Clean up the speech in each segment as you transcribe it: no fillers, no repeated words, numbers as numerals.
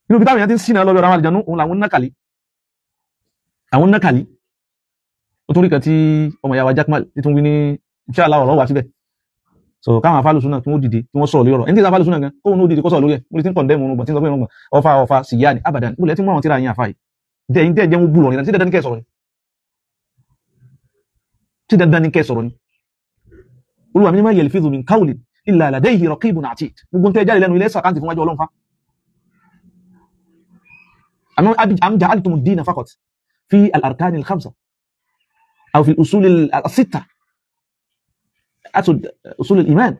inú bí táwọn èèyàn ti ń sínà lọ́yọ̀ àwọn àlìjànú òun làwọn nákàlí àwọn nákàlí ó tún rí kan tí ọmọ ìyá wa Jakmal títún wí ní iṣẹ́ aláwọ̀ wà síbẹ̀ so káwọn afálùsùn náà tí wọ́n dìde tí wọ́n sọ̀rọ̀ lórí ọ̀rọ̀ ẹni tí afálùsùn náà gan kóhun ó dìde kó sọ̀rọ̀ lórí ẹ̀ mo ti ń kọ̀ndẹ́mù ọ̀run tí ń sọ pé ọ̀run ọfà síyá ni abadan mo lẹ́ tí mú àwọn tíra yín àfáà yìí tẹ́ jẹ́ mú búlọ̀ ní dandan ní kẹ́ sọ̀rọ̀ ni tí dandan ní kẹ́ sọ̀rọ̀ ni olúwa mi ní ma yalfidhu min qawlin illa ladayhi raqibun atid gbogbo tẹ́ jáde lẹ́nu ilé sàkáǹtì fún wájú ọlọ́run fa am ja'altum ad-din faqat fi al-arkan al-khamsa aw fi al-usul al-sitta usul al-iman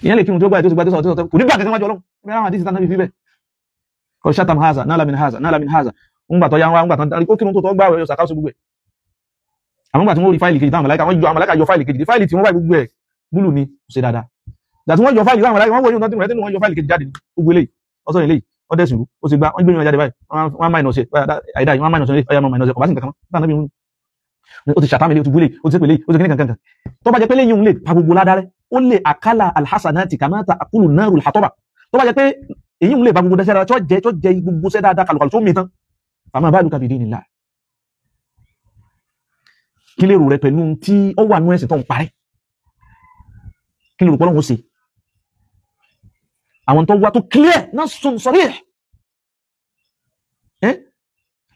ìyẹn lè kírun tó gbà tó kò nígbà kankan wájú ọlọ́run ní àwọn àdísì tánàbí fíbẹ̀ kò shatam haza nala min haza ń gbà tó yá ń gbà tán ó kírun tó gbà wẹ̀ yóò sàkáṣù gbogbo ẹ̀ àwọn gbà tí wọ́n rí fáìlì kejì táwọn màláíkà yọ fáìlì kejì fáìlì tí wọ́n wà gbogbo ẹ̀ búlù ni ṣe dáadáa dàtí wọ́n yọ fáìlì táwọn màláíkà wọ́n wọ́n yóò tán tí wọ́n yọ fáìlì kejì jáde gbogbo eléyìí ọsọ eléyìí ọdẹ sùúrù ó ti gbá wọ́n gbé yín jáde báyìí wọ́n máa ìnọ̀ṣẹ́ àìdá yìí wọ́n máa ìnọ̀ṣẹ́ ọyá máa ìnọ̀ṣẹ́ kọ̀ bá sì nǹkan kan náà ó ti ṣàtàmì ilé ó ti gbélé ó ti pèlé ó ti kíní kankan tó bá jẹ́ pé léyìn òun lè pa gbogbo ládàrẹ́ ó lè àkálà alhassanati kamata akulu narul hatoba tó bá jẹ́ pé èyí òun lè pa gbogbo dáṣẹ́ tó jẹ́ gbogbo sẹ́ dáadáa kàlùkàlù tó mi tán fama baluka bi dinillah kí lè rò rẹ pẹ̀lú tí ó wà nú ẹ̀sìn tó ń parẹ́ kí lè rò pọ́lọ́hún ó ṣe àwọn tó wá tó clear nassun sarih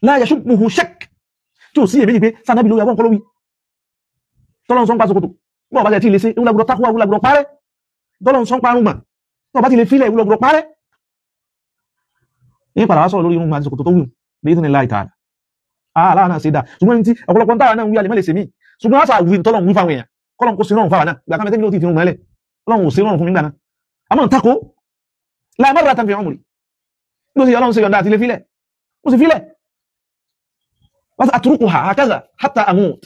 la yashubbuhu shakk tí ó sí èméjì pé sànábì lórí àwọn kọlọ́wí tọ́lọ́n sọ ń pa sokoto bọ́ọ̀ bá jẹ́ tí ilé sí ewúlàgbùrọ̀ takuwa ewúlàgbùrọ̀ parẹ́ tọ́lọ́n sọ ń parun gbà tọ́ bá ti lè fílẹ̀ ewúlàgbùrọ̀ parẹ́ ní padà wá sọ̀rọ̀ lórí irun máa sokoto tó wù bí ìtún ní láì tààdà aláàánà sí dá ṣùgbọ́n tí ọ̀pọ̀lọpọ̀ tára náà ń wí alẹ́ mẹ́lẹ̀ sí mí ṣùgbọ́n á sàwí tọ́lọ́n wí fáwọn èèyàn kọ́lọ́n kó sí rọrùn fáwọn náà gbà ká mẹ́tẹ́mí ló ti fi rún mẹ́lẹ̀ ọlọ́run ò sí rọrùn fún mi gbà náà àmọ́ tako láì mọ́ra tán fi hàn múri ló sì ọlọ́run sí yọ̀ǹda àti ilé fílẹ̀ ó sì fílẹ̀ وأتركها هكذا حتى أموت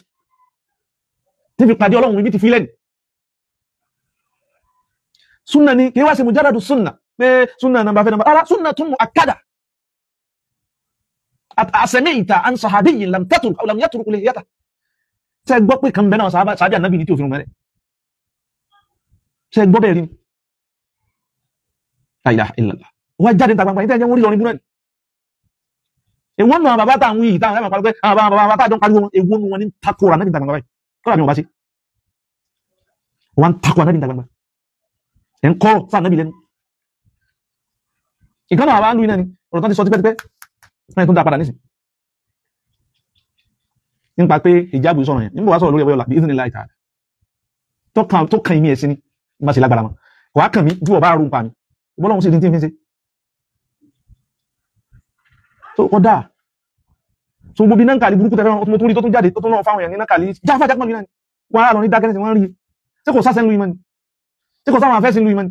تفي قادي الله ويبي تفيلن سنة ني كي واسي مجرد السنة سنة نمبر في نمبر سنة مؤكدة أسمعت عن صحابي لم تترك أو لم يترك لحيته سيغبو بي كان بينا صحابي النبي ني تي اوفين مele سيغبو بي رين لا إله إلا الله وجاد انت gbangba inte je won ri orin bu na èwọ́n náà bàbá táwọn yìí táwọn ẹ̀mọ̀ pàdé bàbá tájọ́ ń pariwo wọn èwọ́n wọn ní takora náà ní ìta gbangba báyìí kọ́lá mi ò bá sí wọ́n takora náà ní ìta gbangba ẹ̀ ń kọ́rọ̀ sáà náà bí lẹ́nu ìkan náà bá ń lu iná ni ọ̀rọ̀ tán ti sọ tipẹ́tipẹ́ náà tó ń dá padà nísìn nípa pé ìjábù sọ̀rọ̀ yẹn nígbà wá sọ̀rọ̀ lórí ẹ̀wọ́ bí ìdílé láì tààdà tó kàn ìmí ẹ̀sìn ni má ṣe lágbára mọ́ kò wá kàn mí tí wọ́n bá rún pa mi ìbọ́lọ́hún sí ti ń fi ṣe so kódà so gbogbo náà kàlí burúkú tẹ́fẹ́ ọmọ tó rí tó tún jáde tó tún náà fáwọn èèyàn ní náà kàlí jáfà jákmọ́ nínú wọ́n á lọ ní dákẹ́rẹ́sì wọ́n rí tí kò sáṣẹ́ ń lu imani tí kò sáwọn afẹ́sí ń lu imani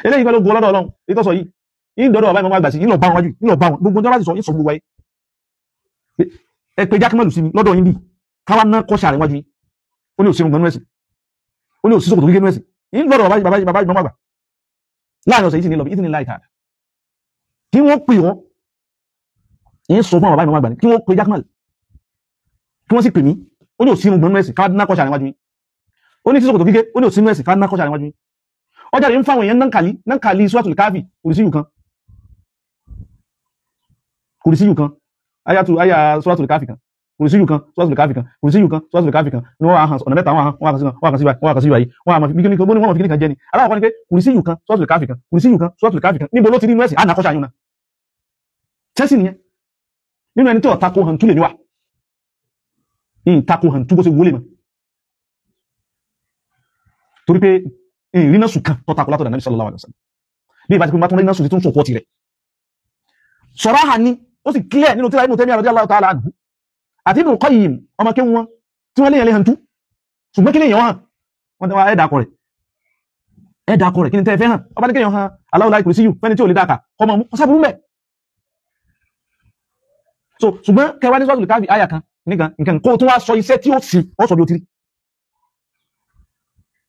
eléyìí pẹ̀lú gbọ́lọ́dọ̀ ọlọ́run ètò sọ yìí yìí dọ́dọ̀ ọba ìmọ̀ àgbà sí ìlọ bá wọn wájú ìlọ bá wọn gbogbo ọjọ́ láti sọ yìí sọ gbogbo wáyé ẹ pé jákmọ́lù sí mi lọ́dọ̀ yìí bí káwá náà kọ́ sàrẹ̀ wájú ó ní òsínú gbọ́nú ẹ̀sìn ó ní òsísòkò tó gígé ẹ̀sìn yìí lọ́dọ̀ bàbá ìmọ̀ àgbà láàrin ọ̀sẹ̀ yìí sì ní lọ bí ìtìní láì tààdà kí wọ́n pè wọ́n yìí sọ fún àwọn bàbá ìmọ̀ àgbà ní kí wọ́n pè jákmọ́lù kí wọ́n sì pè mí ó ní òsínú gbọ́nú ẹ̀sìn káwá náà kọ́ sàrẹ̀ wájú ó ní sísòkò tó gígé ó ní òsínú ẹ̀sìn káwá náà kọ́ sàrẹ̀ wájú ọjà rẹ̀ ń fáwọn èèyàn náà kàlí suratul káfì kùrìsíyù kan aya suratul káfì kan kùrìsíyù kan suratul káfì kan kùrìsíyù kan suratul káfì kan ní wọ́n hàn ọ̀nà mẹ́ta wọ́n kàn sí báyìí wọ́n àmà bí kíní kan wọ́n fi kíní kan jẹ́ ni aláwọ̀ kan ní pé kùrìsíyù kan suratul káfì kan kùrìsíyù kan suratul káfì kan níbo ló ti rí mẹ́sì àná kọ́ṣà yún náà chẹ́sì nìyẹn nínú ẹni tí ó tako hàn tú lè níwà yìí tako hàn tú bó ṣe wọlé mọ́ torí pé ìrìn náà sùn kan tó tako látọ̀dọ̀ Nabi sallallahu alaihi wasallam bí ìbá ti pín bá tún rí náà sùn tí tó ń sọ̀pọ̀ tirẹ̀ sọ̀rọ̀ hà ní ó sì clear nínú tíra Ibn Taymiyyah radiyallahu ta'ala anhu àti Ibn Qayyim ọmọ kéwù wọn tí wọ́n léyàn lè hàn tú ṣùgbọ́n kí léyàn hàn wọ́n tẹ́wà ẹ̀dàkọ̀ rẹ̀ kí ni tẹ́ fẹ́ hàn ọba ní kéyàn hàn Allahu la kursiyu fẹ́ni tí ò lè dáka ọmọ mú ọsáburú mẹ́ so ṣùgbọ́n kẹwàá ní suratul Kahfi àyà kan nìkan kó tún wá sọ iṣẹ́ tí ó sì ó sọ bí ó ti rí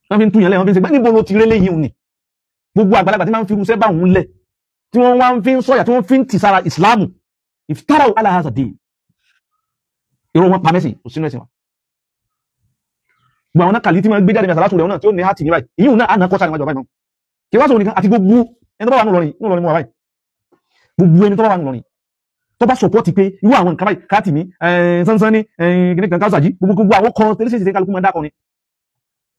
wọ́n fi ń túnyàn lẹ́ wọ́n fi ń ṣe gbá níbo ló ti rélé yìí ní gbogbo àgbàlagbà tí máa ń fi irúṣẹ́ bá òun lẹ̀ tí wọ́n wá ń fi ń sọ́yà tí wọ́n fi ń tì sára ìsìláàmù iftarau ala hadha din irú wọn pa mẹ́sìn kò sínú ẹ̀sìn wa gbogbo àwọn náà kàlí tí wọ́n gbé jáde mẹ́sàlá tún rẹ̀ náà tí ó ní hàtì ní báyìí ìyíhùn náà àná kọ́sà níwájú ọba ìmọ̀ kí wá sọ nìkan àti gbogbo ẹni tó bá wà nù lọrin mú wa báyìí gbogbo ẹni tó bá wà nù lọrin tó bá sọpọ́tì pé irú àwọn nǹkan báyìí káàtì mi sánsán ní kíní kan káàsàjì gbogbo àwọn kan tẹ́lẹ̀ sí kálukú máa dákọ ni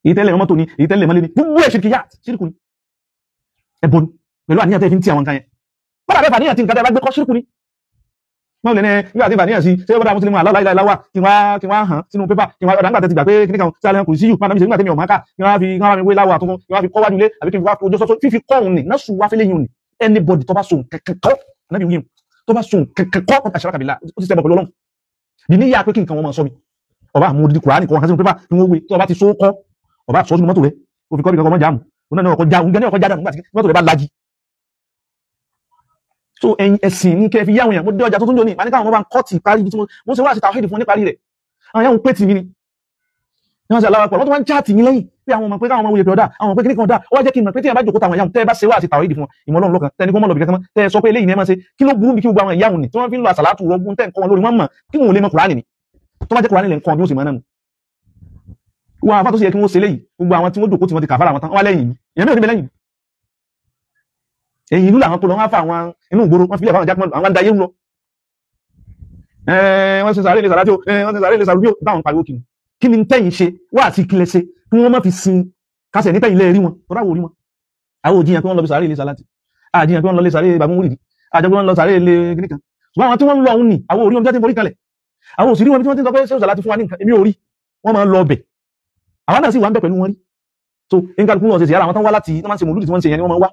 èyí tẹ́lẹ̀ mọ́tò ni èyí tẹ́lẹ̀ mọ́lé ni gbogbo ẹ̀ ṣìrìkì yá ṣírìkù ni ẹbọ ni pẹ̀lú àníyàn tẹ́ fi ń ti àwọn nǹkan yẹn bọ́dà bẹ́ẹ̀ fàníyàn tí nǹkan tẹ́ bá gbé kọ́ ṣírìkù ni wọ́n lè ní nígbà tí fàníyàn sí ṣé bọ́dà mùsùlùmí àlọ́ láìláwà kí wọ́n hàn sínú pépà kí wọ́n ọ̀dà nígbà tẹ́ ti gbà pé kíní kan sálẹ̀ kò sí yù máa nígbà tẹ́mi ọ̀máká kí wọ́n fi wé láwà tuntun kí wọ́n fi kọ́ wájú ilé àbí kí wọ́n fi ojú sọ́sọ́ fífi kọ́ òun ni náà sùn wá fẹ́lẹ́ yìí ni anybody tó bá sùn kẹ́kẹ́kọ́ anábì wíyìn tó bá sùn kẹ́kẹ́kọ́ àṣàrà kàbílà ó ti sẹ́bọ̀ pẹ̀lú ọlọ́run bí ní yá pé kí nǹkan wọn máa sọ mi ọba àmú odidi kùránì kan sínú pépà tí wọ́n wé tó bá ti só kọ́ ọba sọ sínú mọ́tò rẹ̀ ó fi kọ́ bí kankan mọ́ jáàmù òun náà ọkọ̀ já òun gẹ́ni ọkọ̀ já dànù nígbà tí mọ́tò rẹ̀ bá lají so ẹ̀sìn ní kẹ́ fi yáwọn èèyàn mo dé ọjà tuntun jọ ní ìpàdé káwọn bá ń kọ́ tì parí ibi tí wọ́n ṣe wá sí tàwíìdì fún níparí rẹ̀ àwọn yàwọn pé tì mí ni wọ́n ṣe aláwọ̀ pọ̀ wọ́n tó wá ń chaàtì mí lẹ́yìn pé àwọn ọmọ pé káwọn ọmọ wòye pé ọ̀dà àwọn pé kíníkan ọ̀dà ó wá jẹ́ kí n mọ̀ pé tí ẹ bá jòkó táwọn ìyáhùn tẹ́ ẹ bá ṣe wá sí tàwíìdì fún ìmọ̀ Ọlọ́run lọ́kàn tẹ́ni kó mọ́ lọ bìkẹ́ tẹ́ ẹ sọ pé eléyìí ni ẹ máa ṣe kí ló burú bí kí gbogbo àwọn ìyáhùn ni tí wọ́n fi ń lo àsàlátù rọgún tẹ́ nǹkan wọn lórí wọn mọ̀ kí wọn ò lè mọ Kùránì ni tó bá jẹ́ Kùránì lẹ̀ nǹkan bí ó sì máa nánu wọn àfá tó sì yẹ kí wọ́n ṣe léyìí gbogbo àwọn tí wọ́n jòkó tí wọ́n ti kàfàrà wọn tán wọ́n lẹ́yìn ìyẹn mẹ́rin lẹ́yìn èyí ìlú làwọn kó lọ wọ́n fà àwọn inú ìgboro wọ́n fi lẹ̀ fáwọn jákèmọ́ àwọn dayé ń lọ wọ́n ṣe sàárè lè sàrájò wọ́n ṣe sàárè lè sàrúbíò táwọn pariwo kìnnì kí ni tẹ́yìn ṣe wá àti kílẹ̀ ṣe kí wọ́n má fi sin kásẹ̀ ní tẹ́yìn lẹ́ẹ̀rí wọn tó ráwọ̀ orí wọn àwọn òjìyàn pé wọ́n lọ bí sàárè lè sàláti àjíyàn pé wọ́n lọ lè sàárè bàbá múrìdì àjọ pé wọ́n lọ sàárè lè kíníkan ṣùgbọ́n àwọn tí wọ́n lọ òun ni àwọn orí wọn tí wọ́n ti forí kalẹ̀ àwọn òsìrí wọn tí wọ́n ti sọ pé ṣé sàláti fún wa ní nǹkan èmi orí wọ́n máa ń lọ bẹ̀ àwọn náà sì wà ń bẹ̀ pẹ̀lú wọn rí so nǹkan kúrò ọ̀sẹ̀ sí ara àwọn tán wá láti wọ́n máa ń ṣe mòlúdì tí wọ́n ń ṣe yẹn ni wọ́n máa ń wá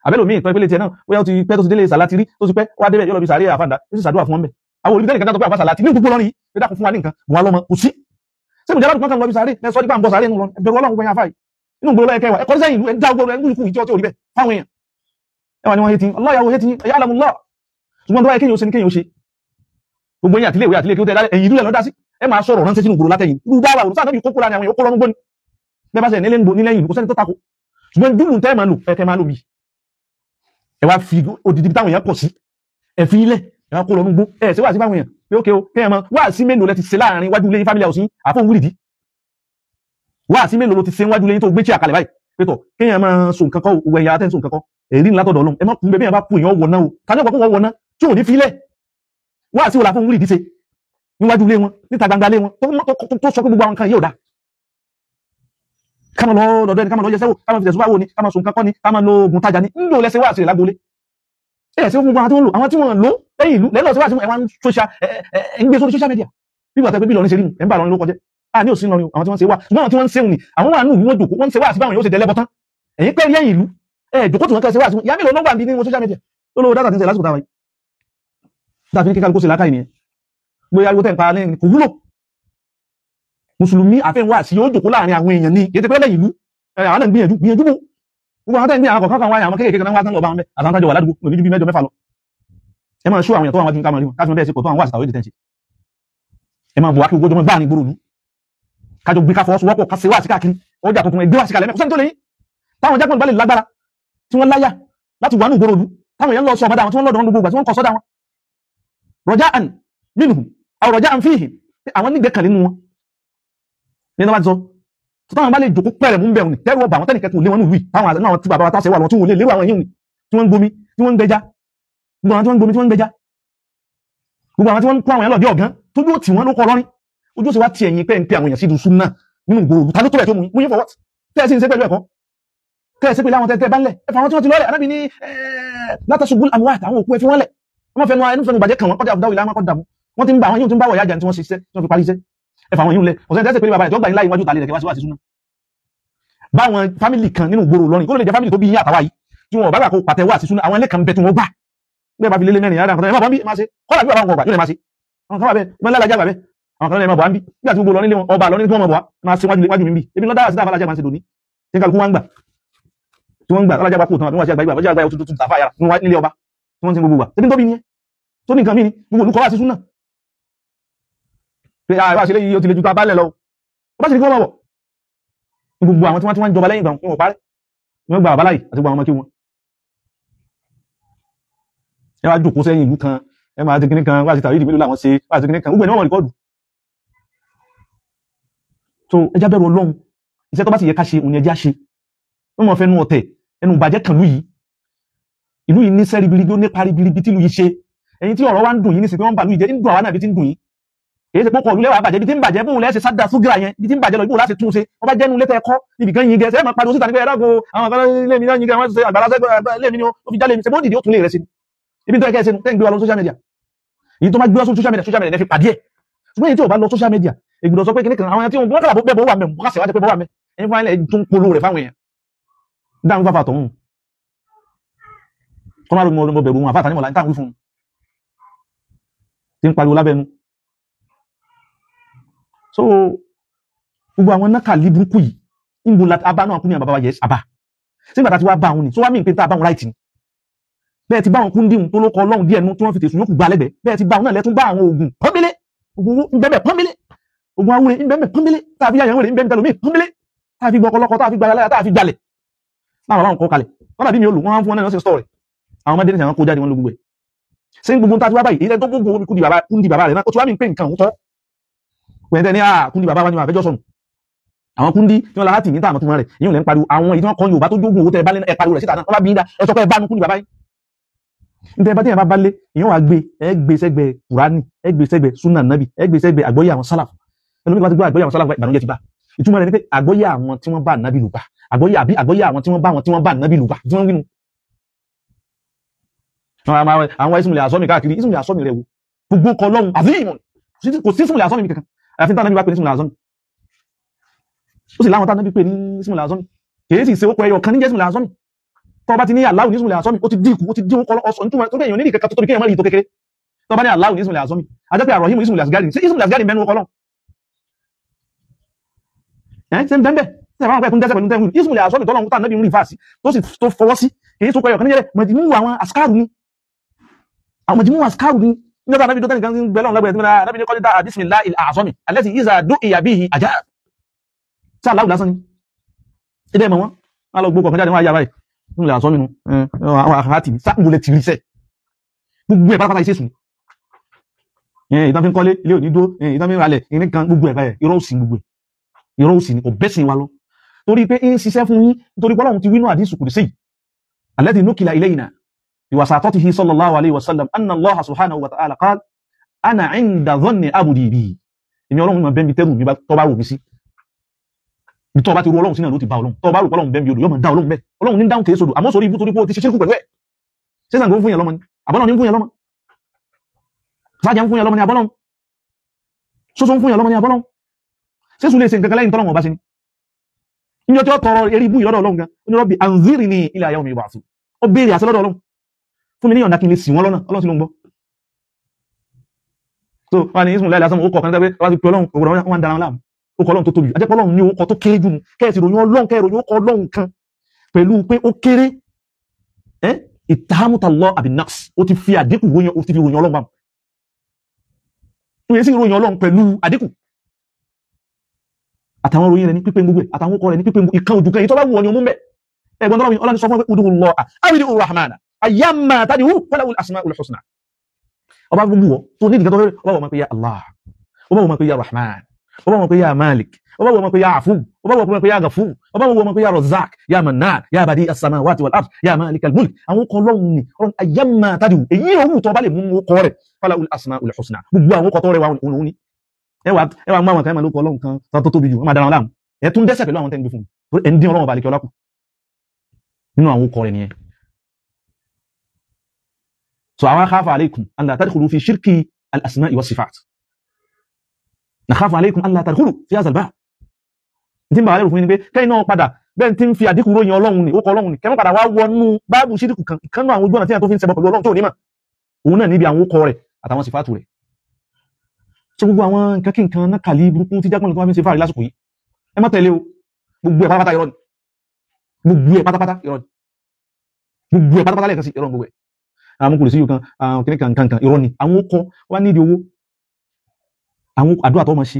àbẹ́lòmíì tó ìpele tiẹ̀ náà bóyá ó ti pẹ́ tó ti délé sàláti rí tó ti pẹ́ wá débẹ̀ yóò lọ bí sàárè àfàǹdà ó sì ṣàdúrà fún wọn bẹ̀ àwọn olùdíjẹ́ nìkan tó pé àfàṣà láti ní gbogbo lọ́rin yìí dákun fún wa ní nǹkan wọn lọ́mọ kò sí ṣé mùjálá kan lọ bí sàárè lẹ́sọ́ dípà ń bọ́ sàárè nù lọ ẹgbẹ̀rún ọlọ́run gbẹ̀yìn afáì inú gbogbo lọ́yẹ kẹwàá ẹ̀kọ́ sẹ́yìn ìlú ẹ̀dá gbogbo ẹgbẹ́ ìkú ìjọ tí ò rí bẹ̀ fáwọn èèyàn ẹwà ni wọ́n yé ọlọ́yàwó yé ti ẹ̀yà alamullah ṣùgbọ́n tó wáyé kéyìn ó ṣe ní kéyìn ó ṣe gbogbo yẹn àtìlẹ́wé àtìlẹ́ kí ó tẹ́ ẹ̀yìn ìlú ẹ̀ lọ́dá sí ẹ máa sọ̀rọ̀ ránṣẹ́ sínú gbòòrò látẹ̀yìn irú dáwà òrùsá náà bí kókó láàrin àwọn èèyàn kó lọ́nú gbóni bẹ́ẹ̀ bá ṣe nílẹ̀ ìlú kò sẹ́ni tó tako ṣùgbọ́n dúró tẹ́ máa lò ẹ̀kẹ́ máa lò bí ẹ wá fi odidi táwọn èèyàn pọ̀ sí ẹ fi ilẹ̀ ẹ wá kó lọ́nú gbó ẹ ṣe wá sí fáwọn èèyàn pé ókè o kéèyàn máa wá sí mélòó lẹ ti ṣe láàrin wájú lẹ́yìn family house yín àfọ̀n wúrìdí wá sí mélòó ló ti ṣe wájú lẹ́yìn tó gbé tí àkàlẹ̀ báyìí pé tọ̀ kéèyàn máa so nǹkan kọ́ òwò ẹ̀yà atẹ́ so nǹkan kọ́ èrí ńlá tọ̀dọ̀ Ọlọ́run ẹ má kún bẹ́ẹ̀ bí yẹn bá kú èèyàn wọ̀ náà o ta ní ọ̀pọ̀ wọ̀ náà tí ò ní fi ilẹ̀ wá sí wòlá fún wúrìdí ṣe níwájú ilé wọn níta gbangba ilé wọn tó sọ pé gbogbo àwọn kan yóò dá káma lọ lọ́dọ̀ ẹni káma lọ yẹsẹ́wò káma fi tẹ̀sùbáwò ni káma so nǹkan kọ́ ni káma lo oògùn tajà ni ńlò lẹ́sẹ̀ wá sí rẹ̀ lágbolé ẹ̀ sí gbogbo àwọn tí wọ́n lò lẹ́yìn ìlú lẹ́lọ́ sí wá sí ẹ̀wọ̀n ń gbé sórí social media bí wọ́n tẹ́ pé bí lọ́rin ṣe rí ẹ̀ ń bà lọ́rin ló kọjẹ́ ní òsín lọ́rin àwọn tí wọ́n ṣe wà ṣùgbọ́n àwọn tí wọ́n ń ṣe ni àwọn wà nù wọ́n jòkó wọ́n ṣe wà sí báwọn yóò ṣe dẹ̀lẹ́bọ̀ tán ẹ̀yìn pẹ́ lẹ́yìn ìlú jòkó tí wọ́n kẹ́ ṣe wà sí ìyá mélòó lọ́gbà bí ní social media tó lówó dátà tí ń ṣe lásìkò táwa yìí dábí ní kíkálukó ṣe lákàyè nìyẹn bóyá ariwo tẹ́ ń pa lẹ́yìn kò wúlò mùsùlùmí àfẹ́ń wà sí yóò jòkó láàrin àwọn èèyàn ní yẹtẹ pẹ́ lẹ́yìn ìlú àwọn náà gbìyànjú bò gbogbo àwọn tẹ́ ń gbé àwọn kọ̀ọ̀kan wáyà àwọn kéèkéé kan wá tán lọ bá wọn bẹ́ àtàwọn tájọ wà ládùúgbò lórí ju bí mẹ́jọ mẹ́fà lọ ẹ máa ṣú àwọn èèyàn tó wà wájú ká máa rí wọn káfí wọn bẹ́ẹ̀ sí pọ̀ tó àwọn wà síta orí tẹ́ǹtì ẹ máa bọ̀ wá kí gbogbo ọmọ gbáà ní gbòòrò kájọ gbé ká fọwọ́sowọ́pọ̀ ká ṣe wá sí káàkiri ọjà tuntun ẹgbẹ́ wá sí kalẹ̀ mẹ́kọ̀ọ́sẹ́ni tó lè yín táwọn jágbọ́n bá lè lágbára tí wọ́n láyà láti wà ní gbòòrò táwọn èèyàn lọ sọ ọmọdé àwọn tí wọ́n lọ́dọ̀ wọn gbogbo tí wọ́n kọ sọ́dá wọn raja'an minhum aw raja'an fihim àwọn nígbẹ̀kànlé nínú wọn ní ọba ti sọ táwọn bá lè jòkó pẹ̀rẹ̀ mú bẹ̀rù ní tẹ́rù ọba àwọn tẹ́nìkẹ́kù lé wọn ní ìlú táwọn àwọn tí bàbá wa táṣẹ wà lọ tí wọ́n lè lérò àwọn èèyàn ni tí wọ́n ń gbomi tí wọ́n ń gbẹja gbogbo àwọn tí wọ́n ń gbomi tí wọ́n ń gbẹja gbogbo àwọn tí wọ́n ń kó àwọn èèyàn lọ bí ọ̀gán tójú ó tì wọ́n ló kọ lọ́rin ojú ó sì wá ti ẹ̀yìn pẹ́ ń pe àwọn èèyàn sí ìdù súnà nínú gbòòrò ta ló tó bẹ̀ tó mú yín fọwọ́ tẹ́ ẹ sì ń ṣe pẹ̀lú ẹ̀kọ́ tẹ́ ẹ sí pẹ̀lú àwọn tẹ́ bá ń lẹ̀ ẹ̀fà àwọn tí wọ́n ti lọ́lẹ̀ anábì ní látàṣùgbùn àmúwà àtàwọn òkú ẹ fi wọ́n lẹ̀ wọ́n fẹnu ẹnu fẹnu bàjẹ́ kàn wọ́n kọjá àbúdáwò ìlànà kọjá mú wọ́n ti ń bá àwọn yóò tún bá wọ̀ yájà tí wọ́n ṣiṣẹ́ tí wọ́n fi parí iṣẹ́ ẹ̀fà àwọn yóò lẹ̀ ọ̀sẹ̀ tẹ́sẹ̀ pé bàbá ìjọba ìlà ìwájú tàlẹ̀ kẹwàá sí wà sí súnà báwọn fámìlì kan nínú gbòòrò lọ́rin kó lè jẹ́ fámìlì tó bí yín àtàwà yìí tí wọn ò bá gbà kó pàtẹ wà sí súnà àwọn ilé kan bẹ tí wọ́n gbà bẹ́ẹ̀ bá fi lélẹ̀ mẹ́rin yàrá nǹkan ẹ̀ máa bọ́ ń bí máa ṣe kọ́lá bí bàbá wọn gbà yóò lè máa ṣe àwọn kan wà bẹ́ẹ̀ ìmọ̀ ńlá bẹ́ẹ̀ àwọn kan lè máa bọ̀ ń bí nígbà tí gbogbo lọ́rin lé wọn ọba lọ́rin tí wọ́n máa bọ̀ máa ṣe wájú mi bí ebi lọ́dá àti dáfàlájà máa ṣe dòní tí kálukú wọn gbà tí wọ́n gbà alájà bá kó tán àbí wọ́n ṣe àgbáyé àgbáyé tuntun tàfà yàrá nílé ọba tí wọ́n ti gbogbo wà tẹ́bí tó bí ní ẹ́ tó ní nǹkan mí ní gbogbo olùkọ́ wà sí súnà pé àìwá sílé yìí ó ti lè ju ta bálẹ̀ lọ ọba sì ní kí wọ́n wọ̀ gbogbo àwọn tí wọ́n ń jọba lẹ́yìn ìgbà wọn parẹ́ wọ́n gba àbáláyì àti gbogbo àwọn ọmọ kí wọn ẹ wá jòkó sẹ́yìn ìlú kan ẹ máa ti kíní kan wá sí tàwí ìdìbò làwọn ṣe wá sí kíní kan gbogbo ẹ̀ ní wọ́n rìkọ́ọ̀dù so ẹjá bẹ̀rù Ọlọ́run iṣẹ́ tó bá sì yẹ ká ṣe òun ẹjá ṣe wọ́n mọ̀ fẹ́ nú ọ̀tẹ̀ ẹnu bàjẹ́ kan ìlú yìí ní sẹ́rí biribi ó ní parí biribi tí ìlú yìí ṣe ẹ̀yin tí ọ̀rọ̀ wa ń dùn yìí ní sí pé wọ́n bà lú ìjẹ́ ń dùn àwa náà bí ti ń dùn yìí èyí ṣe pé kọ̀ọ̀lú lẹ́wà bàjẹ́ bí ti ń bàjẹ́ bóun lẹ́sẹ̀ sádà súgìrà yẹn bí ti ń bàjẹ́ lọ ibò láti tún ṣe wọ́n bá jẹ́nu létẹ́ ẹ̀kọ́ níbi kan yìí gẹ̀ẹ́sẹ̀ máa pariwo síta ní pé ẹ̀dàgò àwọn kan lé mi náà yìí gẹ̀ẹ́sẹ̀ ṣe àgbàlá lé mi ni ó fi jálé mi ṣe bó dìde ó tún lè rẹ̀ sí ibi tó ẹ̀kẹ́ ṣe tẹ́ ń gbé wa lọ social media èyí tó máa gbé wa sórí social media fi pàdé ẹ̀ ṣùgbọ́n èyí tí ò bá lọ social media ègbùdọ̀ sọ pé kíní kan àwọn tí wọ́n kàlà bẹ́ẹ̀ bọ́ wà mẹ́ bọ́ kàṣẹ̀ wá jẹ́ pé bọ́ wà mẹ́ ẹni fún ilẹ̀ tó ń polo rẹ̀ fáwọn èèyàn dáhùn fáfà tọ̀hún kọ́ máa rò bẹ̀rù wọn àfáàtà nímọ̀lá ní táwọn wí fún un tí ń pariwo lábẹ́nu so gbogbo àwọn nákàlí burúkú yìí ń bu abá náà kú ní àbábá yẹs àbá sígbà tá ti wá bá wọn ni so wá mí pé tá a bá wọn ráìtì ni bẹ́ẹ̀ ti bá wọn kún díhun tó ló kọ ọlọ́run díẹ̀ nú tí wọ́n fi tèsùn yókù gbà lẹ́gbẹ̀ẹ́ bẹ́ẹ̀ ti bá wọn náà lẹ́tún bá àwọn oògùn pọ́nbélé oògùn ńbẹ́bẹ̀ pọ́nbélé oògùn awúre ńbẹ́bẹ̀ pọ́nbélé tá a fi yàyàn wèrè ńbẹ́bẹ̀ tẹlomi pọ́nbélé tá a fi gbọkọlọkọ tá a fi gbalẹ̀ tá a fi gbalẹ̀ láwọn àwọn kọ kalẹ̀ wọ́n dàbí mi olù wọ́n fún wọn náà ṣe sọ̀rọ̀ àwọn ọmọdé ní àwọn kó jáde wọn ló gbogbo ẹ̀ ṣé gbogbo tá a ti wá báyìí ilẹ̀ tó gbogbo omi kúndì bàbá rẹ̀ náà ó ti wá mi pé nǹkan òótọ́ pẹ̀lẹ́ ní kúndì bàbá wa ni wọn àfẹ́jọ́ sọnù àwọn kúndí tí wọ́n láti ní tààmù tó mọ́ rẹ̀ èyí ò lẹ́ ń pariwo àwọn ìdí wọn kan Yorùbá tó jógun owó tẹ́ bá lé ẹ pariwo rẹ̀ síta náà wọ́n bá bí dá ẹ sọ pé ẹ bá nu kúndì bàbá yìí ní tẹ́ bá tẹ́yìn bá lé èyí wà gbé ẹ gbé sẹ́gbẹ̀ Kùránì ẹ gbé sẹ́gbẹ̀ súnà nábì ẹ gbé sẹ́gbẹ̀ àgbọ́yé àwọn sálàfù ẹlòmíì bá ti gbọ́ àgbọ́yé àwọn sálàfù ìbànújẹ́ ti bá ìtumọ̀ rẹ̀ ni pé àgbọ́yé àwọn tí wọ́n bá nábì lùgbà àgbọ́yé àwọn tí wọ́n bá nábì lùgbà tí wọ́n wínú àwọn ismùlẹ̀ àsọ́mì káàkiri ismùlẹ̀ àsọ́mì rẹ̀ wo gbogbo kọ lọ́hun àfihàn kò sí ismùlẹ̀ àsọ́mì kankan àfi tánàbí bá pè ní ismùlẹ̀ àsọ́mì ó sì láwọn tánàbí pè ní ismùlẹ̀ àsọ́mì kìí sì ṣe ó pẹ́ ẹyọ kan ní jẹ́ ismùlẹ̀ àsọ́mì tó bá ti ní Allahu ní ismùlẹ̀ àsọ́mì ó ti dínkù ó ti dín kọ́ ọ̀sọ̀ nítorí tó bẹ́yàn ní ìkẹ́kẹ́ tó tóbi kéèyàn mọ́rí tó kékeré tó bá ní Allahu ní ismùlẹ̀ àsọ́mì ajẹ́ pé Ar-Rahim ní ismùlẹ̀ àsgárì sí ismùlẹ̀ àsgárì mẹ́nu ọkọ̀ lọ́n ṣe ń bẹ́ẹ̀ tẹ́ bá wọn pẹ́ tún dẹ́sẹ̀ pẹ̀lú tẹ́wù ismùlẹ̀ àsọ́mì tọ́lọ́run tá nábì ń rí fàásì tó fọwọ́ sí kìí tó pẹ́ ẹyọ kan ní jẹ́ mọ̀jìmú àwọn àskáàrù ni àwọn mọ̀jìmú àskáàrù ni nígbà náà bí tó tẹ́nìkan ń gbẹ́lọ́n lẹ́gbẹ̀ẹ́ tí náà bí ní kọ́lítà bismillahi al-a'zami allati iza du'iya bihi ajab tí aláwù lásán ni ilé ẹmọ wọn wọn lọ gbókọ̀ jáde wọn ayára ẹ̀ nínú ilẹ̀ àsọ́mìnú àwọn àkàtì sáàmùlẹ̀ tìrí sẹ́ gbogbo ẹ̀ pátápátá iṣẹ́ sùn ìtàn fi ń kọ́lé ilé òní dó ìtàn fi ń ralẹ̀ ìrìn kan gbogbo ẹ̀ báyẹ̀ irọ́ òsì gbogbo ẹ̀ irọ́ òsì ni kò bẹ́sìn wa lọ torí pé ń ṣiṣẹ́ fún yín nítorí pé Ọlọ́run ti wínú àdísù kùdùsí allati nukila ilayna بوساطته صلى الله عليه وسلم أن الله سبحانه وتعالى قال أنا عند ظن عبدي بي إن Ọlọ́run ma bẹ̀ mi tẹ́rù mi bá tó bá wò mí sí bí tó bá ti ru Ọlọ́run sínú ló ti bá Ọlọ́run tó bá ru Ọlọ́run bẹ̀ mi odò yóò máa dá Ọlọ́run bẹ̀ Ọlọ́run ní dáhùn kéésodò àmọ́ sórí ibú torí pé ó ti ṣe ṣírkù pẹ̀lú ẹ̀ ṣé Ṣàngó ń fún yẹn lọ́mọ ni àbọ́lọ́run ní ń fún yẹn lọ́mọ sájà ń fún yẹn lọ́mọ ni àbọ́lọ́run sóso ń fún yẹn lọ́mọ ni àbọ́lọ́run ṣé sùn lè ṣe nǹkan lẹ́yìn tọ́lọ́run ọba ṣe ni ní ọjọ́ tọrọ eré ibú ìlọ́dọ̀ Ọlọ́run gan ó ní Rabbi anzirni ila yawmi yub'athun ó béèrè àṣẹ lọ́dọ̀ Ọlọ́run fún mi ní ọ̀nà kí n lè sì wọ́n lọ́nà Ọlọ́run sí ló ń gbọ́ so wọ́n ni ismù láìlá sọ́mọ̀ ó kọ̀ kan tẹ́gbẹ́ wọ́n ti pè Ọlọ́run òwúrọ̀ wọn dára láàmù ó kọ̀ Ọlọ́run tó tóbi ajẹ́pọ̀ Ọlọ́run ní orúkọ tó kéré jù nù kẹ́ẹ̀sì ròyìn Ọlọ́run kẹ́ẹ̀ròyìn ó kọ Ọlọ́run kan pẹ̀lú pé ó kéré ìtàhámùtàlọ́ àbínàks ó ti fi àdínkù ròyìn Ọlọ́run bámu ó yẹ sí ròyìn Ọlọ́run pẹ̀lú àdínkù àtàwọn ròyìn rẹ̀ ní pípé gbogbo àtàwọn ọkọ rẹ̀ ní pípé ìkan ojú kan èyí tó bá wù ọ ni ọmú mẹ́ ẹgbọ́n tó Ọlọ́run sọ fún pé ud'u Allah awidu Rahmana ayyamma tad'u falahu al-asma'ul husna ọba gbogbo wọ tó ní ìdíkẹ́ tó fẹ́ ọba wọ́n pé ya Allah ọba wọ́n pé ya Rahman ọba wọ́n pé ya Malik ọba wọ́n pé ya Afu ọba wọ́n pé ya Ghafur ọba wọ́n pé ya Razzaq ya Mannan ya Badi as-samawati wal ard ya Malik al-mulk àwọn kọ lọ́hun ni ọlọ́run ayyamma tad'u èyí òun tó bá lè mú kọ rẹ̀ falahu al-asma'ul husna gbogbo àwọn kọ tó rẹ̀ wà òun ni ẹwà mú àwọn kan máa ló kọ lọ́hun kan tó tóbi jù wọ́n máa dára wọn láàmú ẹ tún dẹ́sẹ̀ pẹ̀lú àwọn tẹ́ ń gbé fún ẹni dín Ọlọ́run bá lè kí ọlákù nínú àwọn kọ rẹ̀ nìyẹn so àwọn khafa alaykum an la tadkhulu fi shirki al-asma'i wa sifat nakhafu alaykum an la tadkhulu fi hadha al-bab tí ń bá alẹ́rù fún ní pé kẹ́yìn náà padà bẹ́ẹ̀ tí ń fi àdínkù ròyìn Ọlọ́run ni ó kọ Ọlọ́run ni kẹ́mọ́ padà wá wọnú báàbù ṣíríkù kan ìkánú àwọn ojú ọ̀nà tí a tó fi ń ṣẹbọ pẹ̀lú Ọlọ́run tó ní mà òun náà níbi àwọn ókọ rẹ̀ àtàwọn sífàtù rẹ̀ so gbogbo àwọn nǹkan kí nǹkan náà kàlí burúkú tí jágbọ́n nǹkan wá fi ń ṣe fáàrí lásìkò yìí ẹ má tẹ̀lé o gbogbo ẹ̀ pátápátá irọ́ ni gbogbo ẹ̀ pátápátá irọ́ ni gbogbo ẹ̀ pátápátá lẹ́ẹ̀kan sí irọ́ gbogbo ẹ̀ àwọn kò lè sí yóò kan àwọn kìnnì kan irọ́ ni àwọn ókọ wá nídìí owó àwọn àdúrà tó máa ṣe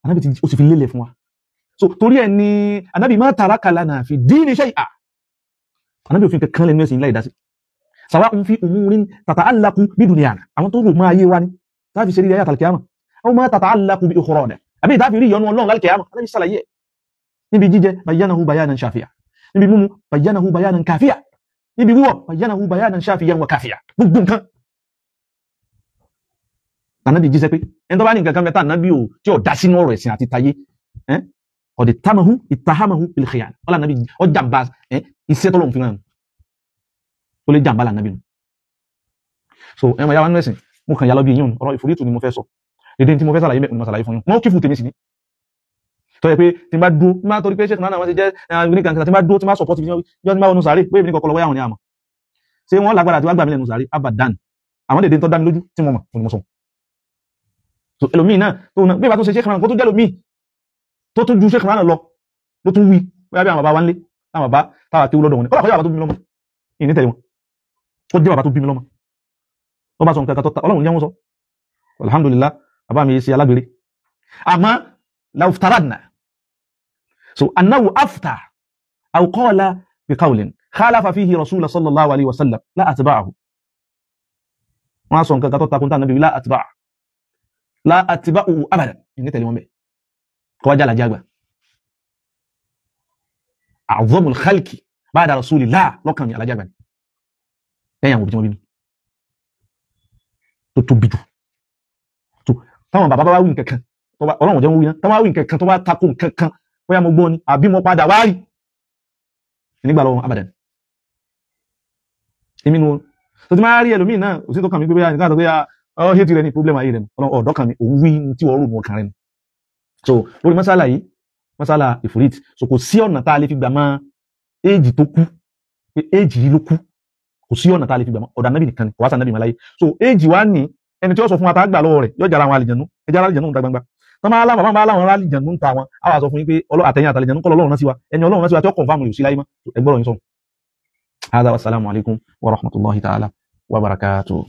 Ànábì ó sì fi lélẹ̀ fún wa so torí ẹ̀ ni Ànábì má taraka lana fi dini shay'a Ànábì òfin kankan lẹ́nu ẹ̀sìn láì dá sí sawa'un fi umurin tata'allaqu bi dunyana àwọn tó rò máa yé wa ni láti ṣe rí ayat al-qiyamah aw ma tata'allaqu bi ukhrana àbí ìdáfi rí ìyọnu Ọlọ́run lálkìyàmà Ànábì ṣàlàyé níbi jíjẹ bayyanahu bayanan shafi'a níbi mímu bayyanahu bayanan kafiya níbi wíwọ̀ bayyanahu bayanan shafiyan wa kafiya gbogbo nǹkan ànábì jíṣẹ́ pé ẹni tó bá ní nǹkan kan mẹ́ta ànábì ò tí ò dá sínú ọ̀rọ̀ ẹ̀sìn àti tayé ọ̀dẹ̀ ìtàhámahu bil khiyan ọlá ànábì ọ jàmbá iṣẹ́ tọ́lọ̀ fi hàn ó lè jàmbá lànàbì nù so ẹmọ yàwá nínú ẹ̀sìn mo kàn yà lọ bí yín ọ̀rọ̀ ìfòrítù ni mo fẹ́ sọ dédé tí mo fẹ́ sàlàyé mẹ́kùn ni mo sàlàyé fún yín wọ́n kí fún tèmi sí ní tó yẹ pé tí bá dúó tí bá torí pé ṣẹ́kùnrin náà wọ́n ti jẹ́ ní kankan tí bá dúó tí bá sọpọ́tì yọ́ ní bá wọnú sàárè pé èmi ní kọkọlọ wáyà wọn ni àmọ́ ṣé wọ́n lágbára àti wá gbà mí lẹ́nu sàárè abadan àwọn dédé tó dá mi lójú tí mo mọ̀ ni mo sọ so ẹlòmíì náà tó náà bí ìbá tó ṣe ṣẹ́kùnrin kó tó jẹ́ lòmíì tó tún ju ṣẹ́kùnrin náà lọ ló tún wí bóyá bí àwọn bàbá wa ń lé àwọn bàbá táwa kéwú lọ́dọ̀ wọn ni kọ́lá kọjá bàbá tó bí mi lọ́mọ ìní tẹ̀lé wọn ó jẹ́ bàbá tó bí mi lọ́mọ ó bá sọ nǹkan tó ta ọlọ́run jẹ́ wọn sọ alhamdulillah bàbá mi ṣe alágbèrè àmọ́ lauftaradna so annahu afta aw qala bi qawlin khalafa fihi rasul sallallahu alaihi wasallam la atba'ahu wọ́n sọ nǹkan tó ta kun ta nabi la atba'u abadan ìní tẹ̀lé wọn bẹ́ẹ̀ kó wá jàlá jágbà a'zamul khalqi ba'da rasulillah lọ́kàn mi alájágbà ni ẹ̀yàn òbí tí wọ́n bí mi tó tóbi jù tó táwọn bàbá bá wí nǹkankan ọlọ́run jẹ́ wọ́n wí náà táwọn wí nǹkankan tó bá takò nǹkankan bóyá mo gbọ́ ni àbí mo padà wá rí nígbà lọ́wọ́ abadan èmi nu tó ti máa rí ẹlòmíì náà òsì tó kàn mí pé bóyá nǹkan tó bóyá ọ́ hẹ́tì rẹ ní problem ayé rẹ ọ̀dọ́ kan mi òun wí tí wọ́n rò mọ́ kan rẹ ni so lórí masala yìí masala ìfòrít so kò sí ọ̀nà tá a lè fi gbà mọ́ éèjì tó kú pé éèjì yìí ló kú kò sí ọ̀nà tá a lè fi gbà mọ́ ọ̀dà nábì nìkan ni kò wá sàn nábì máláyé so éèjì wa ní ẹni tí ó sọ fún wa tá a gbà lọ́wọ́ rẹ̀ yóò jára àwọn àlìjẹ̀nú ẹjẹ́ ara àlìjẹ̀nú ń ta gbangba tó máa láwọn bàbá láwọn ará àlìjẹ̀nú ń ta wọn á wà sọ fún yín pé àtẹ̀yìn àtàlìjẹ̀nú kọ́ lọ́run náà sí wa ẹni ọlọ́run náà sí wa tí ó kọ̀ǹfàmù yóò sí láyé mọ́ ẹgbọ́rọ̀ yín sọ. Hādhā wa salāmu alaykum wa rahmatullahi ta'ala wa barakatuh.